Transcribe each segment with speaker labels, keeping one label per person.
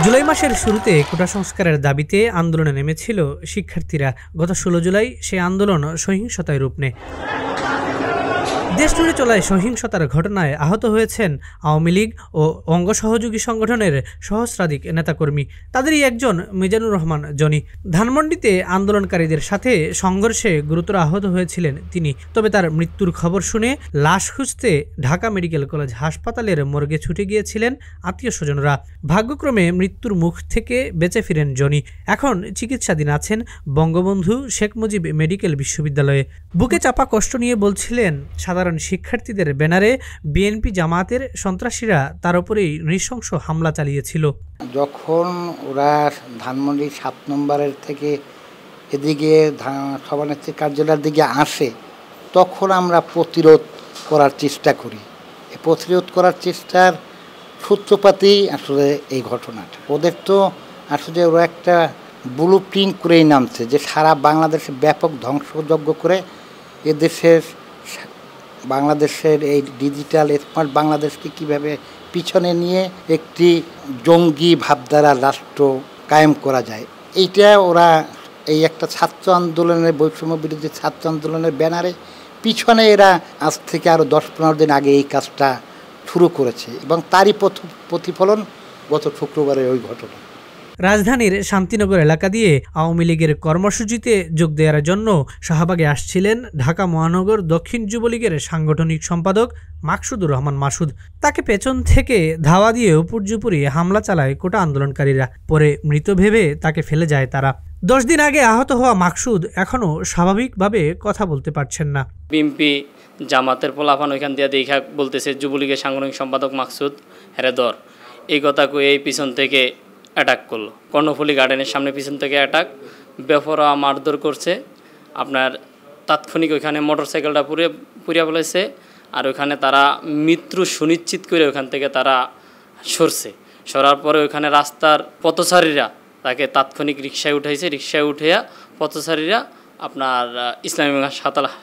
Speaker 1: জুলাই মাসের শুরুতে কোটা সংস্কারের দাবিতে আন্দোলনে নেমেছিল শিক্ষার্থীরা। গত 16 জুলাই সেই আন্দোলন সহিংসতায় রূপ নেয়। দেশজুড়ে চলায় সহিংসতার ঘটনায় আহত হয়েছেন আওয়ামী লীগ ও অঙ্গ সহযোগী সংগঠনের সহস্রাধিক নেতাকর্মী। তাদেরই একজন মিজানুর রহমান জনি। ধানমন্ডিতে আন্দোলনকারীদের সাথে সংঘর্ষে গুরুতর আহত হয়েছিলেন তিনি। তবে তার মৃত্যুর খবর শুনে লাশ খুঁজতে ঢাকা মেডিকেল কলেজ হাসপাতালের মর্গে ছুটে গিয়েছিলেন আত্মীয় স্বজনরা। ভাগ্যক্রমে মৃত্যুর মুখ থেকে বেঁচে ফিরেন জনি। এখন চিকিৎসাধীন আছেন বঙ্গবন্ধু শেখ মুজিব মেডিকেল বিশ্ববিদ্যালয়ে। বুকে চাপা কষ্ট নিয়ে বলছিলেন, সাধারণ শিক্ষার্থীদের ব্যানারে বিএনপি জামায়াতের সন্ত্রাসীরা তার উপরেই নৃশংস হামলা চালিয়েছিল।
Speaker 2: যখন ওরা ধানমন্ডি 7 নম্বরের থেকে এদিকে সভানেত্রী কার্যালয়ের দিকে আসে, তখন আমরা প্রতিরোধ করার চেষ্টা করি। এই প্রতিরোধ করার চেষ্টার সূত্রপাতই আসলে এই ঘটনাটা। ওদের তো আসলে ওরা একটা ব্লু প্রিন্ট করেই নামছে যে সারা বাংলাদেশে ব্যাপক ধ্বংসযজ্ঞ করে বাংলাদেশের এই ডিজিটাল স্মার্ট বাংলাদেশকে কিভাবে পিছনে নিয়ে একটি জঙ্গি ভাবধারা রাষ্ট্র কায়েম করা যায়, এইটা ওরা এই একটা ছাত্র আন্দোলনের, বৈষম্য বিরোধী ছাত্র আন্দোলনের ব্যানারে পিছনে এরা আজ থেকে আরও 10-15 দিন আগে এই কাজটা শুরু করেছে এবং তারই প্রতিফলন গত শুক্রবারের ওই ঘটনা।
Speaker 1: রাজধানীর শান্তিনগর এলাকা দিয়ে আওয়ামী লীগের কর্মসূচিতে যোগ দেওয়ার জন্য শাহবাগে আসছিলেন ঢাকা মহানগর দক্ষিণ যুবলীগের সাংগঠনিক সম্পাদক মাকসুদুর রহমান মাসুদ। তাকে পেছন থেকে ধাওয়া দিয়ে উপর্যুপরি হামলা চালায় কোটা আন্দোলনকারীরা। পরে মৃত ভেবে তাকে ফেলে যায় তারা। 10 দিন আগে আহত হওয়া মাকসুদ এখনও স্বাভাবিকভাবে কথা বলতে পারছেন না।
Speaker 3: বিএনপি জামাতের পোলাপান ওইখান দিয়ে দেখা বলতেছে যুবলীগের সাংগঠনিক সম্পাদক মাকসুদ হেরেদর, এই কথা কয়ে এই পিছন থেকে অ্যাটাক করলো। কর্ণফুলী গার্ডেনের সামনে পিছন থেকে অ্যাটাক, বেপরোয়া মারধর করছে। আপনার তাৎক্ষণিক ওইখানে মোটরসাইকেলটা পুড়িয়ে ফেলেছে। আর ওইখানে তারা মৃত্যু সুনিশ্চিত করে ওইখান থেকে তারা সরার পরে ওইখানে রাস্তার পথচারীরা তাকে তাৎক্ষণিক রিকশায় উঠাইছে। রিকশায় উঠেয়া পথচারীরা আপনার ইসলামী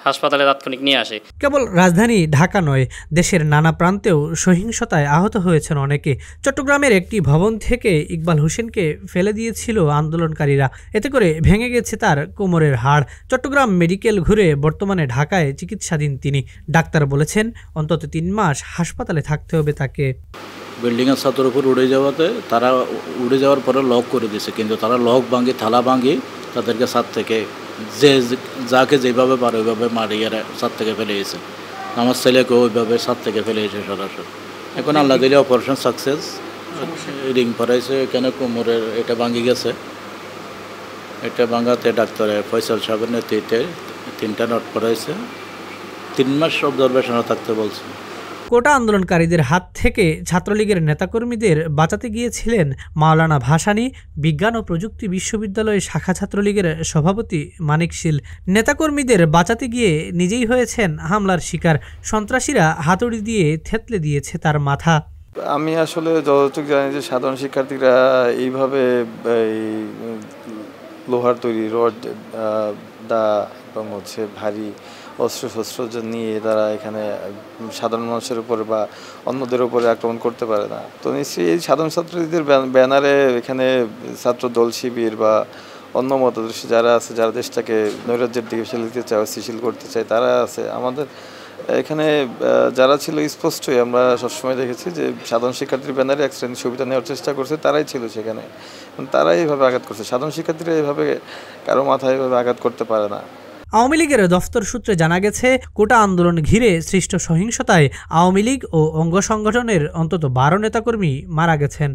Speaker 3: হাসপাতালে তাৎক্ষণিক নিয়ে আসে।
Speaker 1: কেবল রাজধানী ঢাকা নয়, দেশের নানা প্রান্তেও সহিংসতায় আহত হয়েছেন অনেকে। চট্টগ্রামের একটি ভবন থেকে ইকবাল হোসেনকে ফেলে দিয়েছিল আন্দোলনকারীরা। এতে করে ভেঙে গেছে তার কোমরের হাড়। চট্টগ্রাম মেডিকেল ঘুরে বর্তমানে ঢাকায় চিকিৎসাধীন তিনি। ডাক্তার বলেছেন অন্তত 3 মাস হাসপাতালে থাকতে হবে তাকে।
Speaker 4: বিল্ডিংয়ের ছাদের উপর উড়ে যাওয়াতে তারা উড়ে যাওয়ার পরে লক করে দিয়েছে, কিন্তু তারা লক ভাঙি থালা ভাঙি তাদেরকে ছাদ থেকে যাকে যেভাবে পারে ওইভাবে মারিয়ে ছাদ থেকে ফেলে গেছে। আমার ছেলেকে ওইভাবে ছাদ থেকে ফেলে গেছে সরাসরি। এখন আল্লাহ দিলে অপারেশন সাকসেস, রিং পরাইছে, এখানে কোমরের এটা ভাঙি গেছে। এটা ভাঙাতে ডাক্তারের ফয়সাল সাহেবের নেতৃত্বে 3টা নট পরাইছে। 3 মাস অবজারভেশনে থাকতে বলছে।
Speaker 1: কোটা আন্দোলনকারীদের হাত থেকে ছাত্রলীগের নেতাকর্মীদের বাঁচাতে গিয়েছিলেন মাওলানা ভাসানী বিজ্ঞান ও প্রযুক্তি বিশ্ববিদ্যালয়ের শাখা ছাত্রলীগের সভাপতি মানিক শীল। নেতাকর্মীদের বাঁচাতে গিয়ে নিজেই হয়েছেন হামলার শিকার। সন্ত্রাসীরা হাতুড়ি দিয়ে থেতলে দিয়েছে তার মাথা।
Speaker 5: আমি আসলে যতটুকু জানি যে সাধারণ শিক্ষার্থীরা এইভাবে লোহার তৈরি রড, দা এবং ভারী অস্ত্রশস্ত্র নিয়ে তারা এখানে সাধারণ মানুষের উপর বা অন্যদের উপরে আক্রমণ করতে পারে না। তো নিশ্চয়ই এই সাধারণ ছাত্রীদের ব্যানারে এখানে ছাত্র দল শিবির বা অন্য মতাদর্শী যারা আছে, যারা দেশটাকে নৈরাজ্যের দিকে ফেলে দিতে চায়, অস্থিতিশীল করতে চায়, তারা আছে। আমাদের এখানে যারা ছিল স্পষ্টই আমরা সবসময় দেখেছি যে সাধারণ শিক্ষার্থীর ব্যানারে এক শ্রেণীর সুবিধা নেওয়ার চেষ্টা করছে, তারাই ছিল সেখানে। তারাই এইভাবে আঘাত করছে। সাধারণ শিক্ষার্থীরা এইভাবে কারো মাথায় এইভাবে আঘাত করতে পারে না।
Speaker 1: আওয়ামী লীগের দফতর সূত্রে জানা গেছে, কোটা আন্দোলন ঘিরে সৃষ্ট সহিংসতায় আওয়ামী লীগ ও অঙ্গ সংগঠনের অন্তত 12 নেতাকর্মী মারা গেছেন।